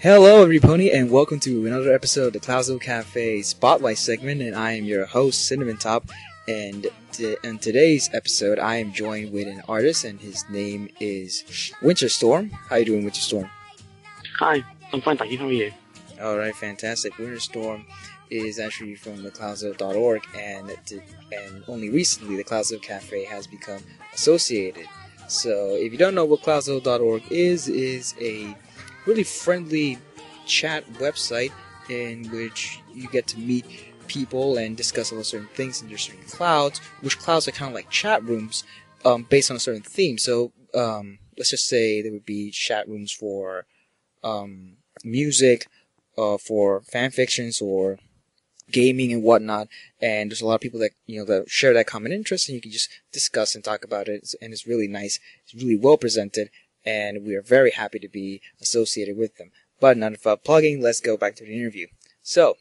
Hello, everybody, and welcome to another episode of the Cloudsdale Cafe Spotlight segment. And I am your host, Cinnamon Top. And in today's episode, I am joined with an artist, and his name is Winterstorm. How you doing, Winterstorm? Hi, I'm fine, thank you. How are you? All right, fantastic. Winterstorm is actually from the Cloudsdale.org, and only recently the Cloudsdale Cafe has become associated. So, if you don't know what Cloudsdale.org is a really friendly chat website in which you get to meet people and discuss about certain things in your certain clouds, which clouds are kind of like chat rooms based on a certain theme. So let's just say there would be chat rooms for music, for fan fictions, or gaming and whatnot, and there's a lot of people that that share that common interest, and you can just discuss and talk about it, and it's really nice. It's really well presented, and we are very happy to be associated with them. But enough of plugging, let's go back to the interview. So,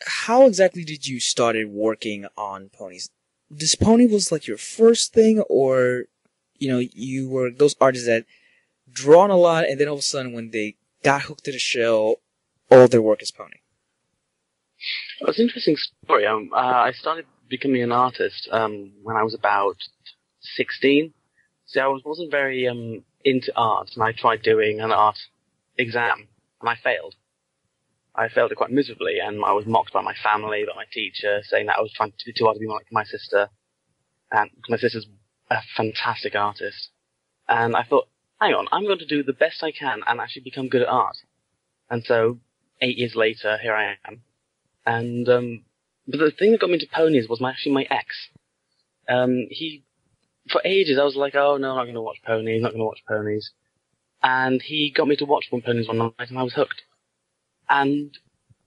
how exactly did you started working on ponies? This pony was like your first thing, or you were those artists that drawn a lot, and then all of a sudden when they got hooked to the show, all their work is pony? Well, it's an interesting story. I started becoming an artist when I was about 16. So I wasn't very into art, and I tried doing an art exam, and I failed. I failed it quite miserably, and I was mocked by my family, by my teacher, saying that I was trying to do too hard to be like my sister. And my sister's a fantastic artist. And I thought, hang on, I'm going to do the best I can and actually become good at art. And so, 8 years later, here I am. And but the thing that got me into ponies was actually my ex. For ages, I was like, oh no, I'm not going to watch ponies. And he got me to watch ponies one night, and I was hooked. And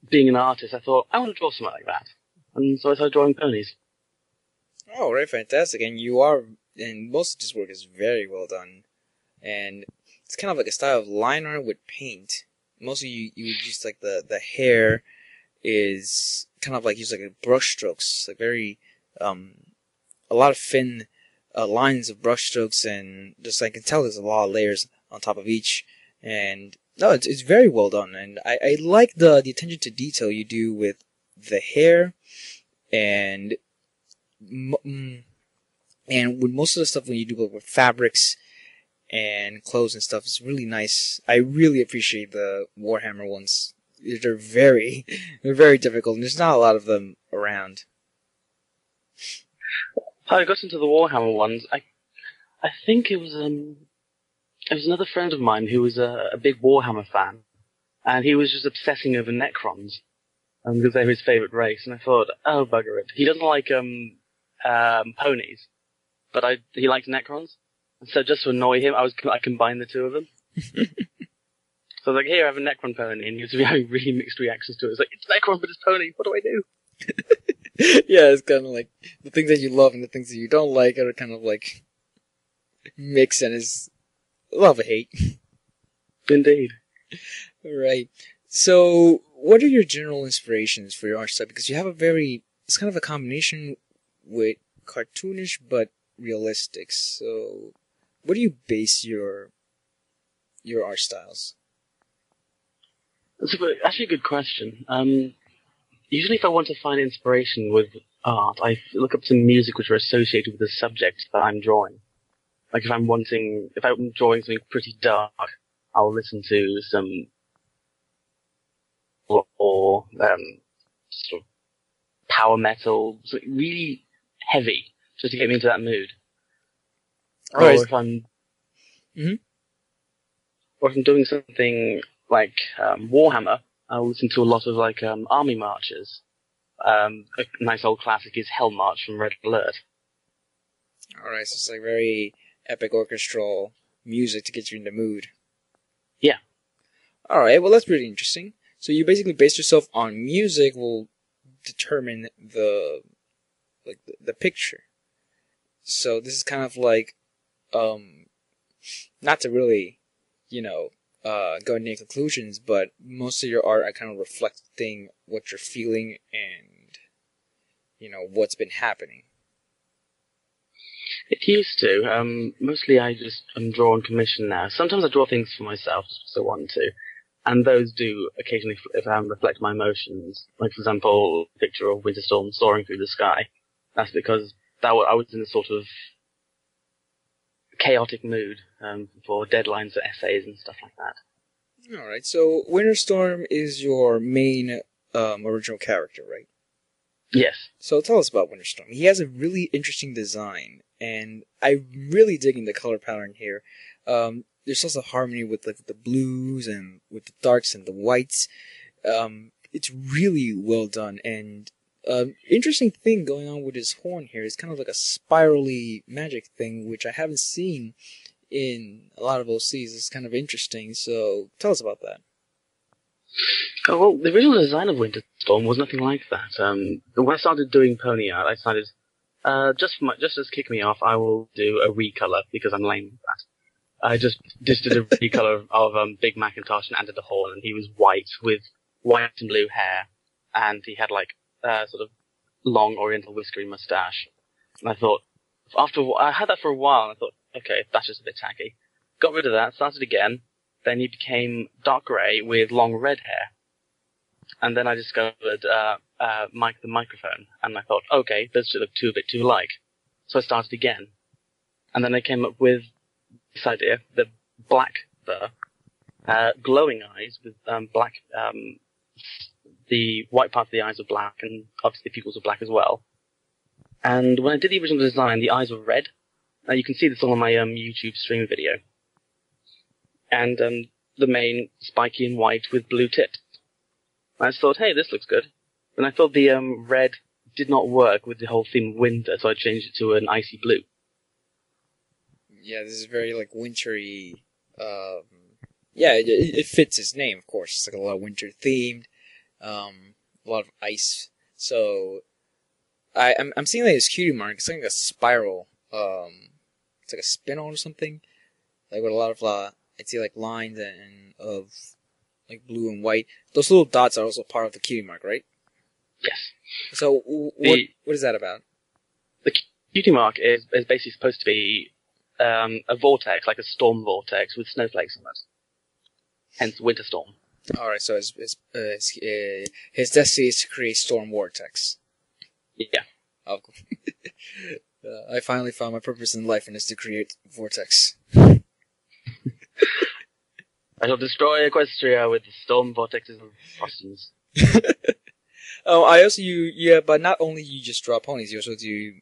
being an artist, I thought, I want to draw something like that. And so I started drawing ponies. Oh, right, fantastic. And most of this work is very well done. And it's kind of like a style of line art with paint. Mostly you use like the hair is kind of like use like a brush strokes, like very, a lot of thin lines of brush strokes, and just I can tell there's a lot of layers on top of each, and no, it's very well done, and I like the attention to detail you do with the hair, and with most of the stuff when you do with fabrics and clothes and stuff, it's really nice. I really appreciate the Warhammer ones. They're very difficult, and there's not a lot of them around. How I got into the Warhammer ones, I think it was another friend of mine who was a big Warhammer fan, and he was just obsessing over Necrons, because they're his favourite race, and I thought, oh bugger it. He doesn't like ponies, but he likes Necrons, and so just to annoy him, I combined the two of them. So I was like, here, I have a Necron pony, and he was having really mixed reactions to it. It's like, it's Necron, but it's pony, what do I do? Yeah, it's kind of like the things that you love and the things that you don't like are kind of like mix, and it's love and hate. Indeed. Right. So, what are your general inspirations for your art style? Because you have it's kind of a combination with cartoonish but realistic. So, what do you base your art styles? That's actually a good question. Usually if I want to find inspiration with art, I look up some music which are associated with the subject that I'm drawing. Like if I'm drawing something pretty dark, I'll listen to some or sort of power metal, something really heavy, just to get me into that mood. Or if I'm doing something like Warhammer, I'll listen to a lot of like army marches. A nice old classic is Hell March from Red Alert. Alright, so it's like very epic orchestral music to get you in the mood. Yeah. Alright, well that's pretty interesting. So you basically base yourself on music will determine the picture. So this is kind of like, not to really, go into any conclusions, but most of your art are kind of reflecting what you're feeling and, what's been happening. It used to. Mostly I just draw on commission now. Sometimes I draw things for myself just because I want to. and those do occasionally reflect my emotions. Like, for example, a picture of Winter Storm soaring through the sky. That's because I was in a sort of chaotic mood for deadlines for essays and stuff like that. All right. So Winter Storm is your main original character, right? Yes. So tell us about Winter Storm. He has a really interesting design, and I'm really digging the color pattern here. There's also harmony with like the blues and with the darks and the whites. It's really well done, and interesting thing going on with his horn here is kind of like a spirally magic thing, which I haven't seen in a lot of OCs. It's kind of interesting. So tell us about that. Oh, well, the original design of Winter Storm was nothing like that. When I started doing pony art, I decided, just as kick me off, I will do a recolor because I'm lame with that. I just did a recolor of Big Macintosh and added the horn, and he was white with white and blue hair, and he had like sort of long Oriental whiskery mustache. And I thought, I had that for a while, and I thought, okay, that's just a bit tacky. Got rid of that, started again. Then he became dark grey with long red hair. And then I discovered the microphone, and I thought, okay, those two look a bit too alike. So I started again. And then I came up with this idea, the black fur, glowing eyes with black, the white part of the eyes were black, and obviously the pupils were black as well. And when I did the original design, the eyes were red. Now you can see this all on my YouTube stream video. And the mane spiky and white with blue tips. I just thought, hey, this looks good. And I thought the red did not work with the whole theme of winter, so I changed it to an icy blue. Yeah, this is very like wintry. Yeah, it fits his name, of course. It's like a lot of winter themed, a lot of ice. So I'm seeing like his cutie mark. It's like a spiral. It's like a spin-on or something. Like with a lot of I'd see like lines and of like blue and white. Those little dots are also part of the cutie mark, right? Yes. So what is that about? The cutie mark is basically supposed to be a vortex, like a storm vortex with snowflakes on it. Hence, winter storm. All right, so his destiny is to create storm vortex. Yeah. Oh, cool. I finally found my purpose in life, and it's to create vortex. I shall destroy Equestria with the storm vortexes of Frostings. Oh, I also but not only you just draw ponies, you also do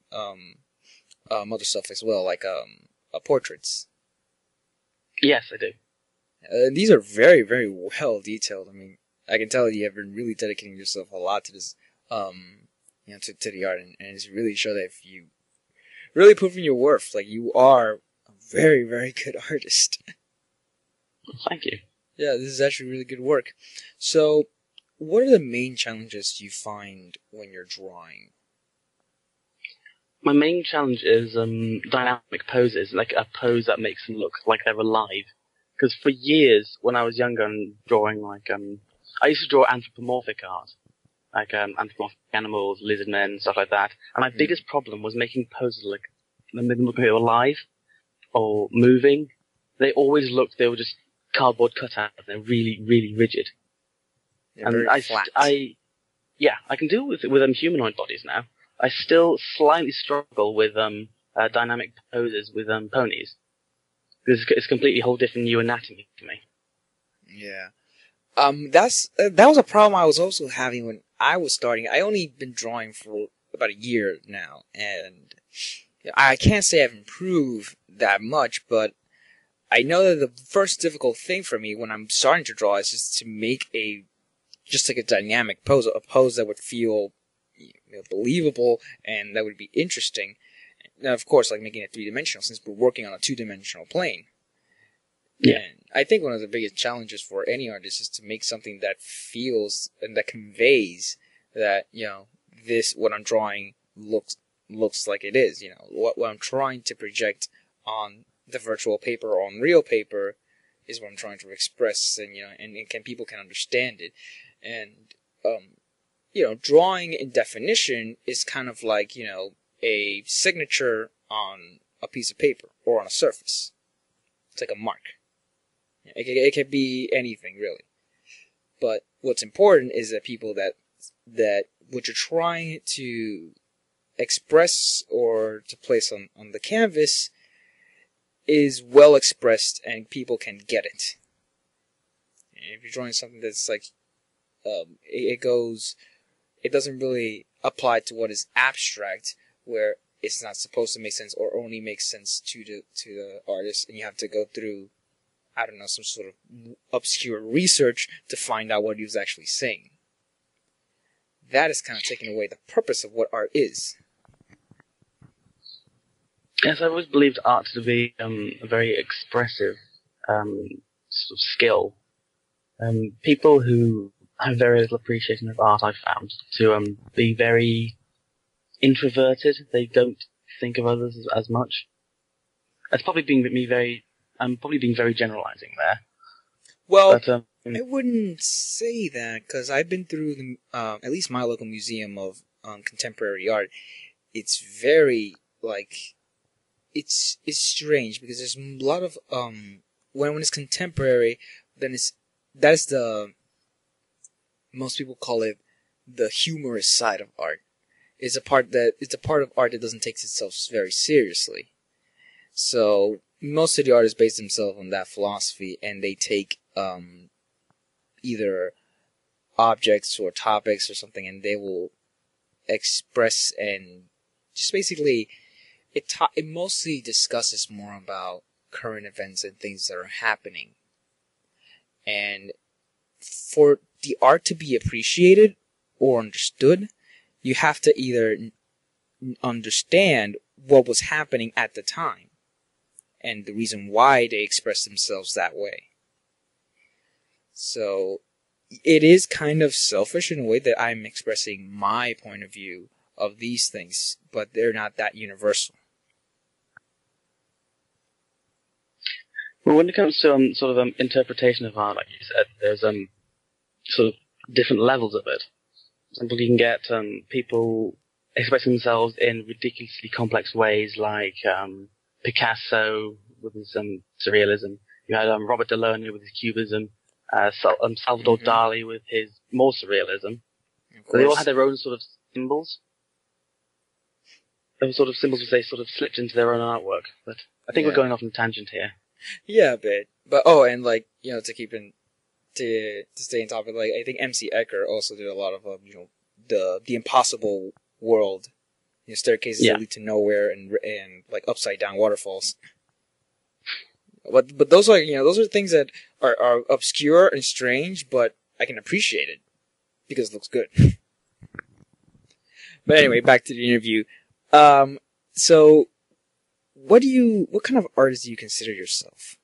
other stuff as well, like portraits. Yes, I do. These are very, very well detailed. I mean, I can tell you have been really dedicating yourself a lot to this, to the art, and it's really show that if you really proving your worth, like you are a very, very good artist. Thank you. Yeah, this is actually really good work. So, what are the main challenges you find when you're drawing? My main challenge is dynamic poses, like a pose that makes them look like they're alive. Because for years, when I was younger and drawing, like, I used to draw anthropomorphic art, like anthropomorphic animals, lizard men, stuff like that. And my biggest problem was making poses like them look like they were alive or moving. They were just cardboard cutouts. They're really, really rigid. They're very flat. I can do it with humanoid bodies now. I still slightly struggle with dynamic poses with ponies. Because it's completely whole different new anatomy for me. Yeah. That was a problem I was also having when I was starting. I only been drawing for about a year now, and I can't say I've improved that much, but I know that the first difficult thing for me when I'm starting to draw is just to make just like a dynamic pose, a pose that would feel believable and that would be interesting. Now, of course, like making it three-dimensional, since we're working on a two-dimensional plane. Yeah. And I think one of the biggest challenges for any artist is to make something that feels and that conveys that, what I'm drawing looks like it is. What I'm trying to project on the virtual paper or on real paper is what I'm trying to express, and people can understand it. And, drawing in definition is kind of like, a signature on a piece of paper or on a surface. It's like a mark. It can be anything, really. But what's important is that people that what you're trying to express or to place on the canvas is well expressed and people can get it. And if you're drawing something that's like, it doesn't really apply to what is abstract, where it's not supposed to make sense or only makes sense to the artist, and you have to go through, I don't know, some sort of obscure research to find out what he was actually saying. That is kind of taking away the purpose of what art is. Yes, I always believed art to be a very expressive sort of skill. People who have very little appreciation of art, I've found to be very introverted. They don't think of others as much. That's probably being I'm probably being very generalizing there. Well, but, I wouldn't say that, because I've been through at least my local museum of contemporary art. It's very it's strange because there's a lot of when it's contemporary, then that's the, most people call it the humorous side of art. It's a part of art that doesn't take itself very seriously. So most of the artists base themselves on that philosophy, and they take either objects or topics or something, and they will express and just basically it mostly discusses more about current events and things that are happening. And for the art to be appreciated or understood, you have to either understand what was happening at the time and the reason why they express themselves that way. So it is kind of selfish in a way that I'm expressing my point of view of these things, but they're not that universal. Well, when it comes to sort of interpretation of art, like you said, there's sort of different levels of it. For example, you can get people expressing themselves in ridiculously complex ways, like Picasso with his surrealism. You had Robert Delaunay with his cubism, Salvador Dali with his more surrealism. So they all had their own sort of symbols. There were sort of symbols which they sort of slipped into their own artwork. But I think we're going off on a tangent here. Yeah, a bit. But to stay on topic, I think MC Ecker also did a lot of the impossible world, staircases that lead to nowhere and upside down waterfalls. But those are things that are obscure and strange, but I can appreciate it because it looks good. But anyway, back to the interview. So what kind of artist do you consider yourself?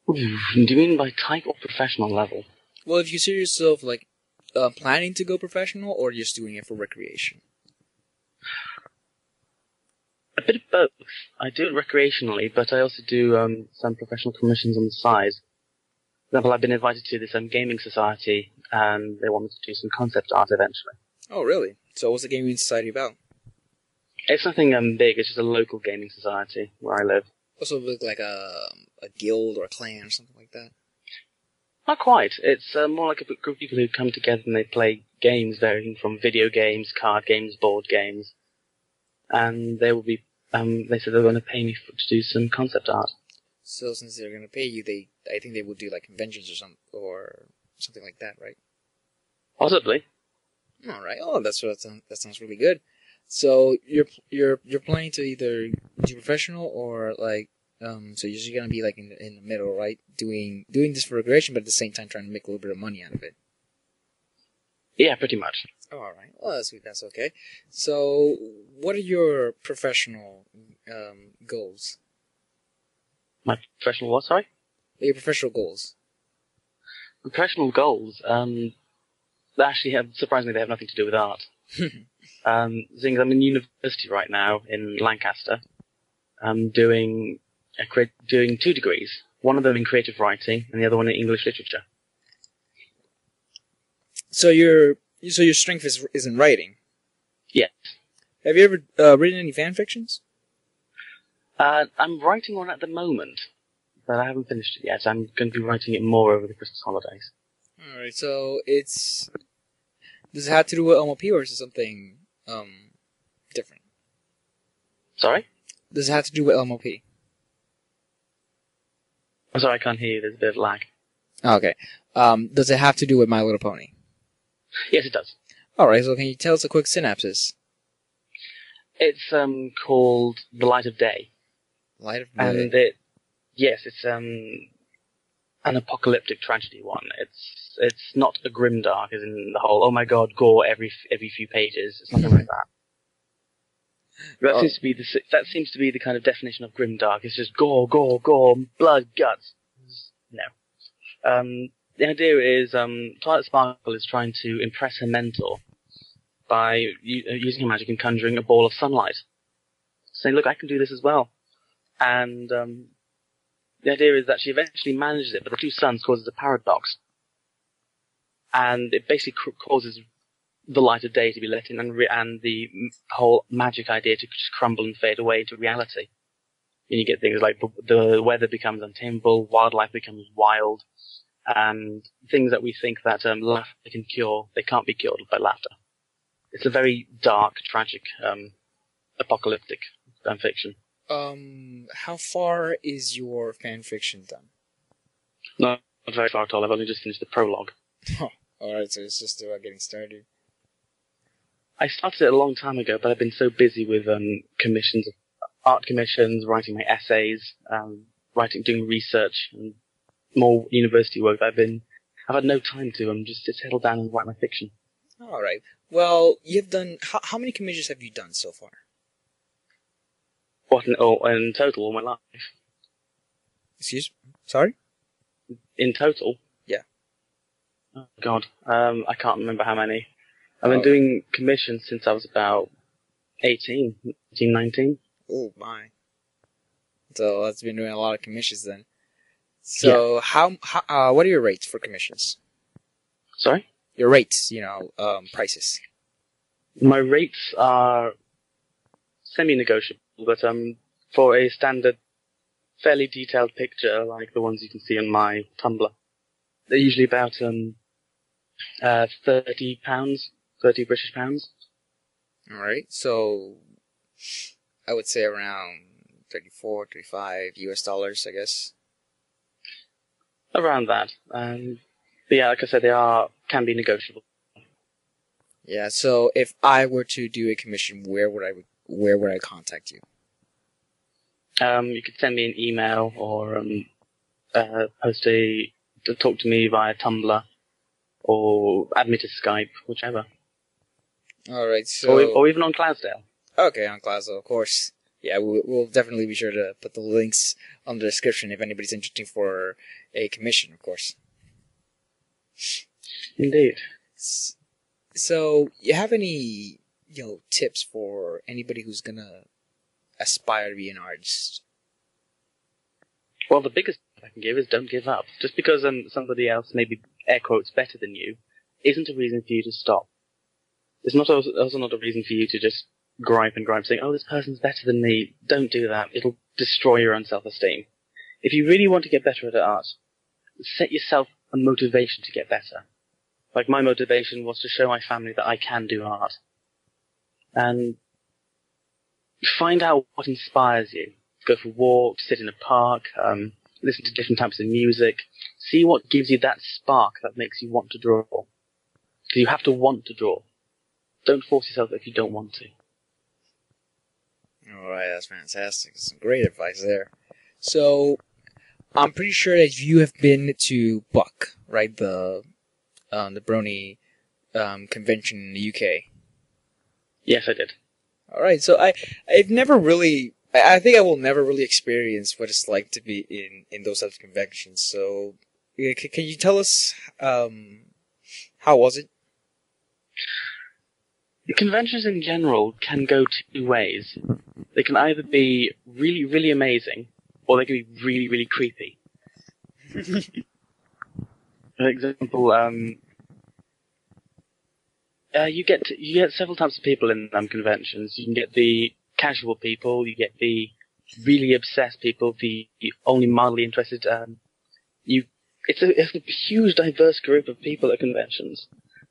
Do you mean by type or professional level? Well, if you consider yourself planning to go professional, or just doing it for recreation? A bit of both. I do it recreationally, but I also do some professional commissions on the side. For example, I've been invited to this gaming society, and they want me to do some concept art eventually. Oh, really? So what's the gaming society about? It's nothing big, it's just a local gaming society where I live. Also look like a guild or a clan or something like that? Not quite. It's more like a group of people who come together and they play games varying from video games, card games, board games. And they will be, they said they're going to pay me to do some concept art. So since they're going to pay you, I think they will do conventions or something like that, right? Possibly. All right. Oh, that sounds really good. So you're planning to either do professional or so you're just gonna be in the middle, right? Doing this for recreation, but at the same time trying to make a little bit of money out of it. Yeah, pretty much. Oh, all right. Well, that's okay. So, what are your professional goals? My professional what? Sorry. Your professional goals. Professional goals. They actually surprisingly, they have nothing to do with art. Seeing I'm in university right now in Lancaster. I'm doing 2 degrees. One of them in creative writing, and the other one in English literature. So your strength is in writing. Yes. Have you ever written any fan fictions? I'm writing one at the moment, but I haven't finished it yet. I'm going to be writing it more over the Christmas holidays. Alright, so does it have to do with MLP or is it something different? Sorry? Does it have to do with MLP? I'm sorry, I can't hear you. There's a bit of lag. Okay. Does it have to do with My Little Pony? Yes, it does. Alright, so can you tell us a quick synopsis? It's called The Light of Day. Light of Day. And it's an apocalyptic tragedy one. It's not a grimdark, as in the whole, oh my god, gore every few pages. It's nothing like that. That seems to be the kind of definition of grimdark. It's just gore, blood, guts. No. The idea is Twilight Sparkle is trying to impress her mentor by using her magic and conjuring a ball of sunlight. Saying, look, I can do this as well. And the idea is that she eventually manages it, but the two suns causes a paradox. And it basically causes the light of day to be let in and the whole magic idea to just crumble and fade away into reality. And you get things like the weather becomes untamable, wildlife becomes wild, and things that we think that laughter can cure, they can't be cured by laughter. It's a very dark, tragic, apocalyptic fanfiction. How far is your fanfiction done? No, not very far at all. I've only just finished the prologue. Alright, so it's just about getting started. I started it a long time ago, but I've been so busy with commissions, art commissions, writing my essays, doing research, and more university work. I've had no time to just settle down and write my fiction. Alright. Well, you've done... How many commissions have you done so far? What, in total, all my life? Excuse me? Sorry? In total? Yeah. Oh, God. I can't remember how many. I've been doing commissions since I was about 18, 19. Oh, my. So, that's been doing a lot of commissions then. So, yeah. How what are your rates for commissions? Sorry? Your rates, prices. My rates are semi-negotiable, but for a standard, fairly detailed picture, like the ones you can see on my Tumblr, they're usually about £30, 30 British pounds. Alright, so I would say around 34, 35 US dollars, I guess. Around that. But yeah, like I said, can be negotiable. Yeah, so if I were to do a commission, where would I contact you? You could send me an email or talk to me via Tumblr or add me to Skype, whichever. Alright, so... Or even on Cloudsdale. Okay, on Cloudsdale, of course. Yeah, we'll definitely be sure to put the links on the description if anybody's interested for a commission, of course. Indeed. So, you have any, tips for anybody who's gonna aspire to be an artist? Well, the biggest tip I can give is don't give up. Just because somebody else may be, air quotes, better than you, isn't a reason for you to stop. It's also not a reason for you to just gripe saying, oh, this person's better than me. Don't do that. It'll destroy your own self-esteem. If you really want to get better at art, set yourself a motivation to get better. Like, my motivation was to show my family that I can do art. And find out what inspires you. Go for walks, sit in a park, listen to different types of music. See what gives you that spark that makes you want to draw. Because you have to want to draw. Don't force yourself if you don't want to. Alright, that's fantastic. Some great advice there. So, I'm pretty sure that you have been to Buck, right? The Brony convention in the UK. Yes, I did. Alright, so I've never really... I think I will never really experience what it's like to be in those types of conventions. So, can you tell us how was it? Conventions in general can go two ways. They can either be really, really amazing, or they can be really, really creepy. For example, you get several types of people in conventions. You can get the casual people, you get the really obsessed people, the only mildly interested. It's a huge, diverse group of people at conventions.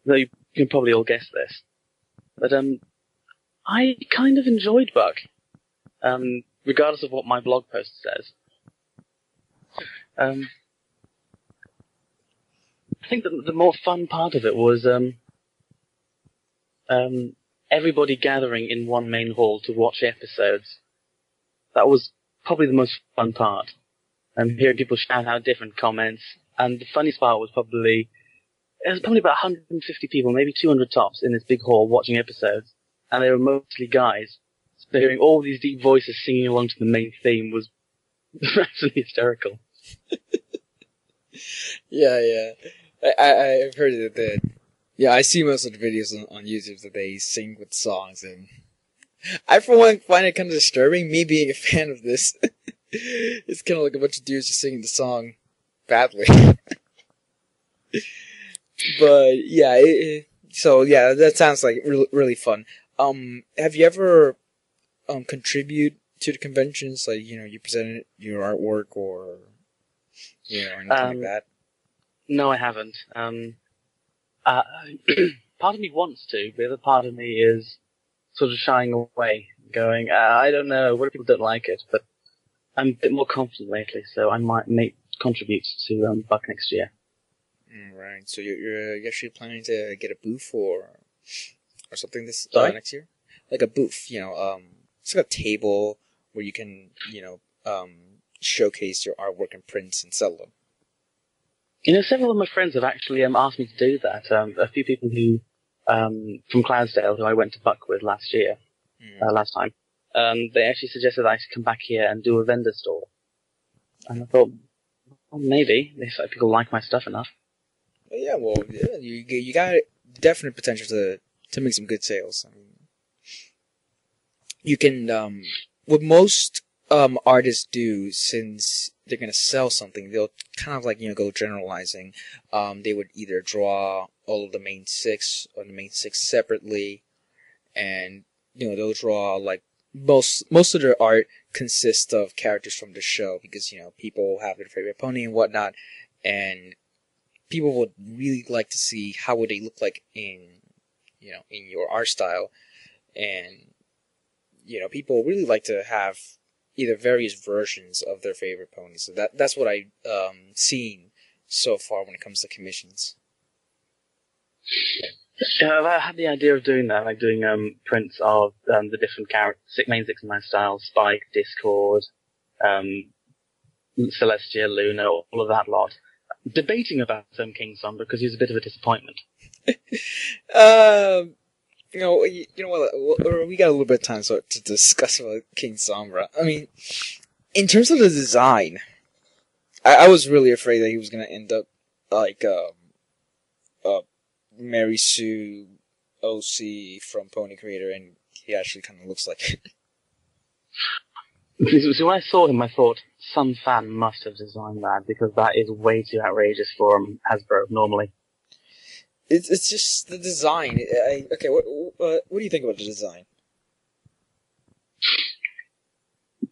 Though you can probably all guess this, but I kind of enjoyed Buck, regardless of what my blog post says. I think that the more fun part of it was everybody gathering in one main hall to watch episodes. That was probably the most fun part. And hearing people shout out different comments. And the funniest part was probably about 150 people, maybe 200 tops, in this big hall watching episodes. And they were mostly guys. So hearing all these deep voices singing along to the main theme was absolutely hysterical. Yeah. I've heard that. Yeah, I see most of the videos on YouTube that they sing with songs, and I, for one, find it kind of disturbing. Me being a fan of this, it's kind of like a bunch of dudes just singing the song badly. But yeah, so yeah, that sounds like really, really fun. Have you ever contribute to the conventions? Like, you presented your artwork or anything like that? No, I haven't. Part of me wants to, the other part of me is sort of shying away, going, I don't know, what if people don't like it? But I'm a bit more confident lately, so I might contribute to Buck next year. Right. So you're actually planning to get a booth or something this next year? Like a booth, it's like a table where you can, showcase your artwork and prints and sell them. Several of my friends have actually asked me to do that. A few people who, from Cloudsdale, who I went to Buck with last year, last time, they actually suggested I should come back here and do a vendor store. And I thought, well, maybe, if people like my stuff enough. Yeah, you got definite potential to make some good sales. I mean, you can, what most artists do, since they're going to sell something, they'll kind of go generalizing. They would either draw all of the main six or the main six separately, and they'll draw most of their art consists of characters from the show, because people have their favorite pony and whatnot, and people would really like to see how would they look like in your art style, and people really like to have either various versions of their favorite ponies. So that's what I've seen so far when it comes to commissions. I had the idea of doing that, like doing prints of the different main 6-9 styles, Spike, Discord, Celestia, Luna, all of that lot. Debating about King Sombra because he's a bit of a disappointment. You know what? We got a little bit of time to discuss about King Sombra. I mean, in terms of the design, I was really afraid that he was going to end up like Mary Sue OC from Pony Creator, and he actually kind of looks like it. So when I saw him, I thought some fan must have designed that, because that is way too outrageous for Hasbro normally. It's just the design. Okay, what do you think about the design?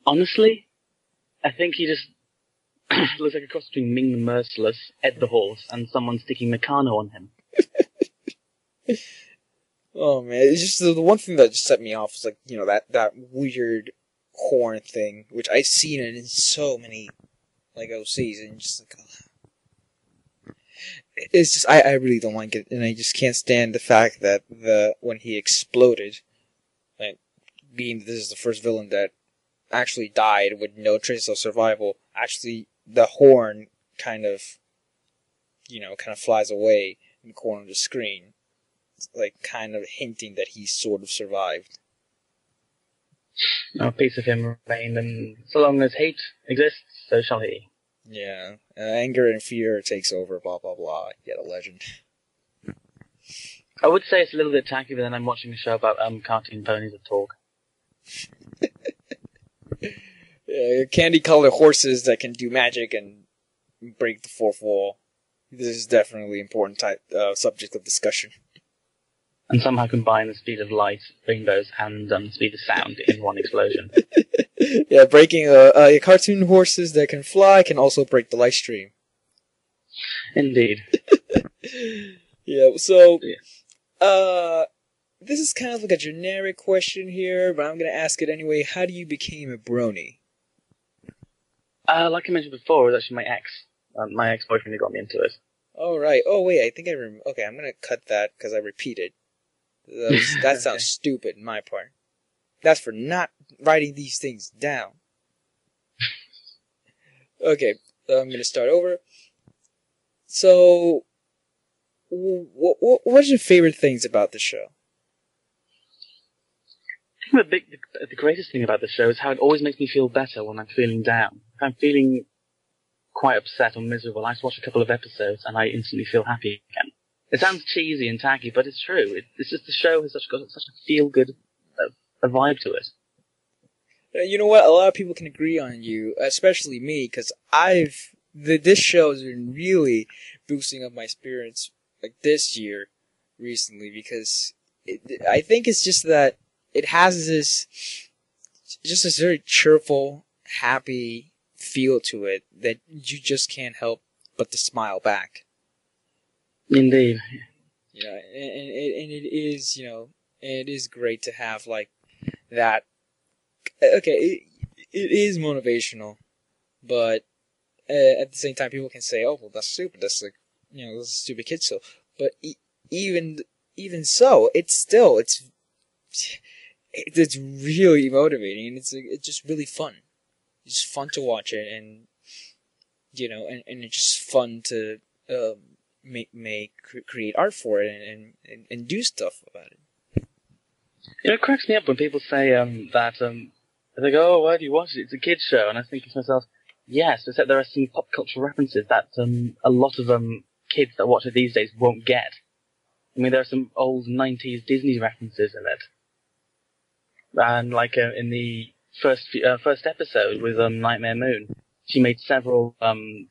Honestly, I think he just looks like a cross between Ming the Merciless, Ed the Horse, and someone sticking Meccano on him. Oh man, it's just the one thing that just set me off was that weird horn thing, which I've seen it in so many OCs, and just it's just I really don't like it, and I just can't stand the fact that when he exploded, being this is the first villain that actually died with no trace of survival, actually the horn kind of flies away in the corner of the screen, kind of hinting that he sort of survived. A piece of him remained, and so long as hate exists, so shall he. Yeah, anger and fear takes over, blah, blah, blah, yet a legend. I would say it's a little bit tacky, but then I'm watching a show about cartoon ponies that talk. Yeah, candy-colored horses that can do magic and break the fourth wall. This is definitely an important subject of discussion. And somehow combine the speed of light, rainbows, and speed of sound in one explosion. Yeah, breaking cartoon horses that can fly can also break the live stream. Indeed. Yeah, so, Yeah. this is kind of like a generic question here, but I'm gonna ask it anyway. How do you become a brony? Like I mentioned before, it was actually my ex-boyfriend who got me into it. Oh, right. Oh, wait, I think I remember. Okay, I'm gonna cut that because I repeated. That sounds Okay. stupid in my part. That's for not writing these things down. Okay, I'm gonna start over. So, what's your favorite things about the show? I think the greatest thing about the show is how it always makes me feel better when I'm feeling down. If I'm feeling quite upset or miserable, I just watch a couple of episodes and I instantly feel happy again. It sounds cheesy and tacky, but it's true. It's just the show has got such a feel-good a vibe to it. You know what? A lot of people can agree on you, especially me, because this show has been really boosting up my spirits like this year recently because I think it's just that it has this very cheerful, happy feel to it that you just can't help but to smile back. Indeed. You know, and it is, it is great to have like that. Okay, it is motivational, but at the same time, people can say, "Oh, well, that's stupid. That's like, that's a stupid kid." So, but even so, it's really motivating, and it's just really fun. It's fun to watch it, and and it's just fun to create art for it and do stuff about it. It cracks me up when people say that they go, "Oh, why do you watch it? It's a kids show," and I think to myself, yes, except there are some pop culture references that a lot of kids that watch it these days won't get. I mean, there are some old '90s Disney references in it, and like in the first episode with Nightmare Moon, she made several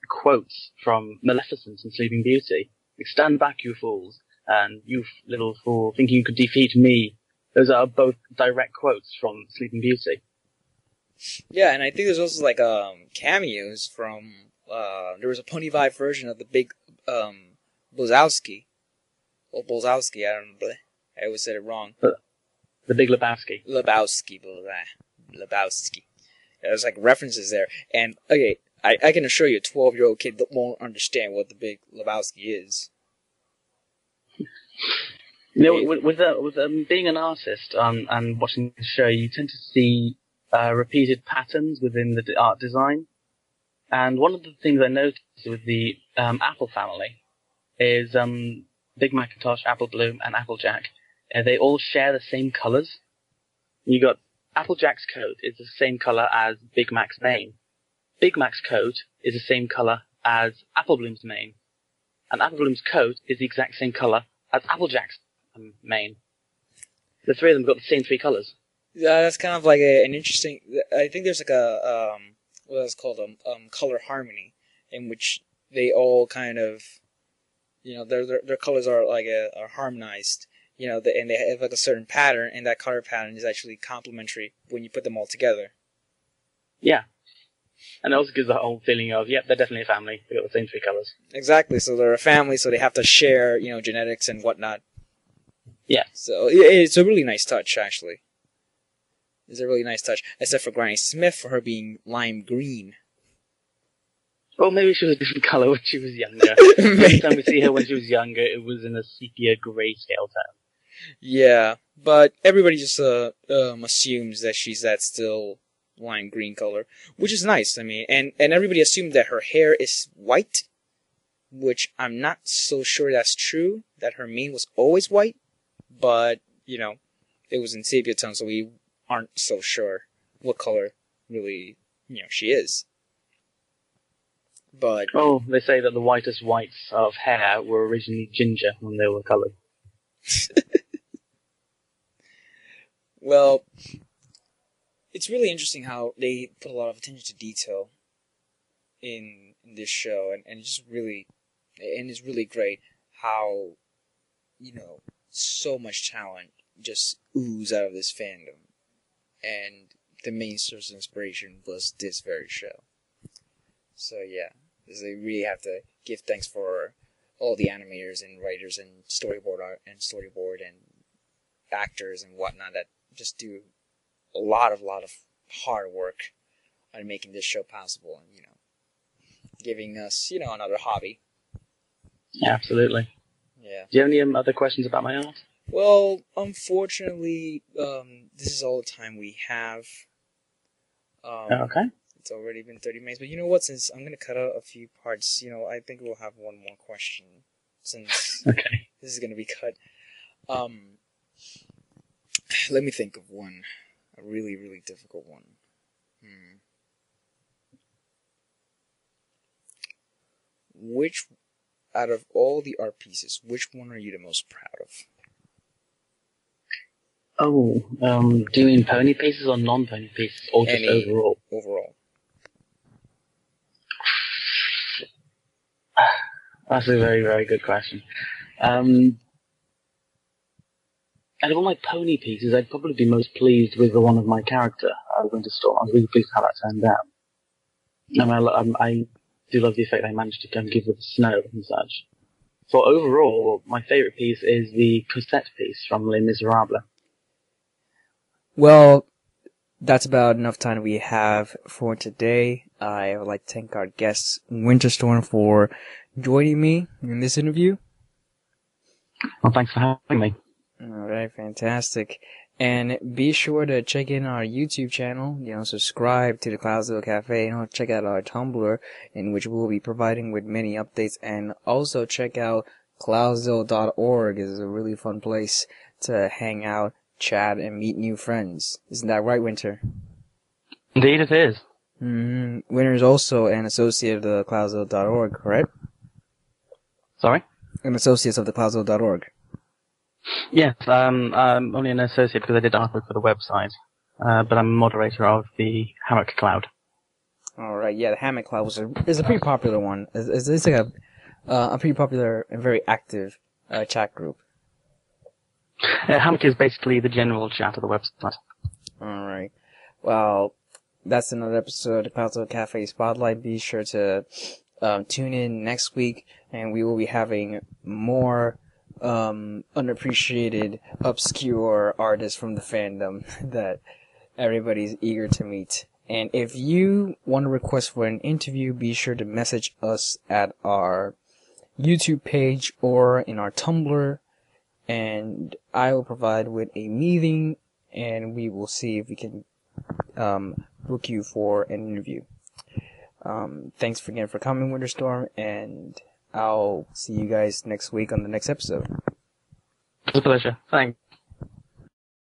quotes from Maleficent and Sleeping Beauty. Like, "Stand back, you fools," and "You little fool, thinking you could defeat me." Those are both direct quotes from Sleeping Beauty. Yeah, and I think there's also like cameos from there was a Pony Vibe version of the Big Blazowski. Or Bolzowski, I don't know. I always said it wrong. The Big Lebowski. Lebowski. There's like references there. And okay, I can assure you a 12-year-old kid that won't understand what the Big Lebowski is. With being an artist and watching the show, you tend to see repeated patterns within the art design. And one of the things I noticed with the Apple family is Big Macintosh, Apple Bloom, and Applejack. They all share the same colors. You got Applejack's coat is the same color as Big Mac's mane. Big Mac's coat is the same color as Apple Bloom's mane. And Apple Bloom's coat is the exact same color as Applejack's mane. The three of them got the same three colors. Yeah, that's kind of like an interesting. I think there's like a what's called color harmony, in which they all kind of, their colors are like are harmonized. And they have like a certain pattern, and that color pattern is actually complementary when you put them all together. Yeah. And it also gives the whole feeling of, yep, they're definitely a family. They got the same three colors. Exactly. So they're a family, so they have to share, genetics and whatnot. Yeah. So it's a really nice touch, actually. It's a really nice touch, except for Granny Smith for her being lime green. Well, maybe she was a different color when she was younger. Every time we see her when she was younger, it was in a sepia grayscale tone. Yeah, but everybody just assumes that she's that still lime green color, which is nice. I mean, and everybody assumed that her hair is white, which I'm not so sure that's true. That her mane was always white, but it was in sepia tone, so we aren't so sure what color really she is. But they say that the whitest whites of hair were originally ginger when they were colored. Well, it's really interesting how they put a lot of attention to detail in this show, and it's really great how so much talent just ooze out of this fandom, and the main source of inspiration was this very show. So yeah, I really have to give thanks for all the animators and writers and storyboard and actors and whatnot that just do a lot of hard work on making this show possible, and giving us another hobby. Yeah, absolutely. Yeah. Do you have any other questions about my art? Well, unfortunately, this is all the time we have. Okay. It's already been 30 minutes, but you know what? Since I'm gonna cut out a few parts, I think we'll have one more question since Okay. this is gonna be cut. Let me think of one, a really, really difficult one. Which, out of all the art pieces, which one are you the most proud of? Oh, do you mean pony pieces or non-pony pieces, or just overall? Overall. That's a very, very good question. Out of all my pony pieces, I'd probably be most pleased with the one of my character, Winter Storm. I was really pleased with how that turned out. I do love the effect I managed to give with the snow and such. For overall, my favourite piece is the Cosette piece from Les Miserables. Well, that's about enough time we have for today. I would like to thank our guest, Winterstorm, for joining me in this interview. Well, thanks for having me. Alright, fantastic. And be sure to check in our YouTube channel, subscribe to the Cloudsdale Cafe, and check out our Tumblr, in which we'll be providing with many updates, and also check out cloudsdale.org. It's a really fun place to hang out, chat, and meet new friends. Isn't that right, Winter? Indeed it is. Winter is also an associate of the cloudsdale.org, correct? Sorry? An associate of the cloudsdale.org. Yes, I'm only an associate because I did artwork for the website, but I'm a moderator of the Hammock Cloud. Alright, yeah, the Hammock Cloud is a pretty popular one. It's like a pretty popular and very active chat group. Hammock is basically the general chat of the website. Alright. Well, that's another episode of the Cloudsdale Cafe Spotlight. Be sure to tune in next week, and we will be having more unappreciated, obscure artists from the fandom that everybody's eager to meet. And if you want to request for an interview, be sure to message us at our YouTube page or in our Tumblr, and I will provide with a meeting, and we will see if we can book you for an interview. Thanks again for coming, Winterstorm, and I'll see you guys next week on the next episode. It's a pleasure. Thanks.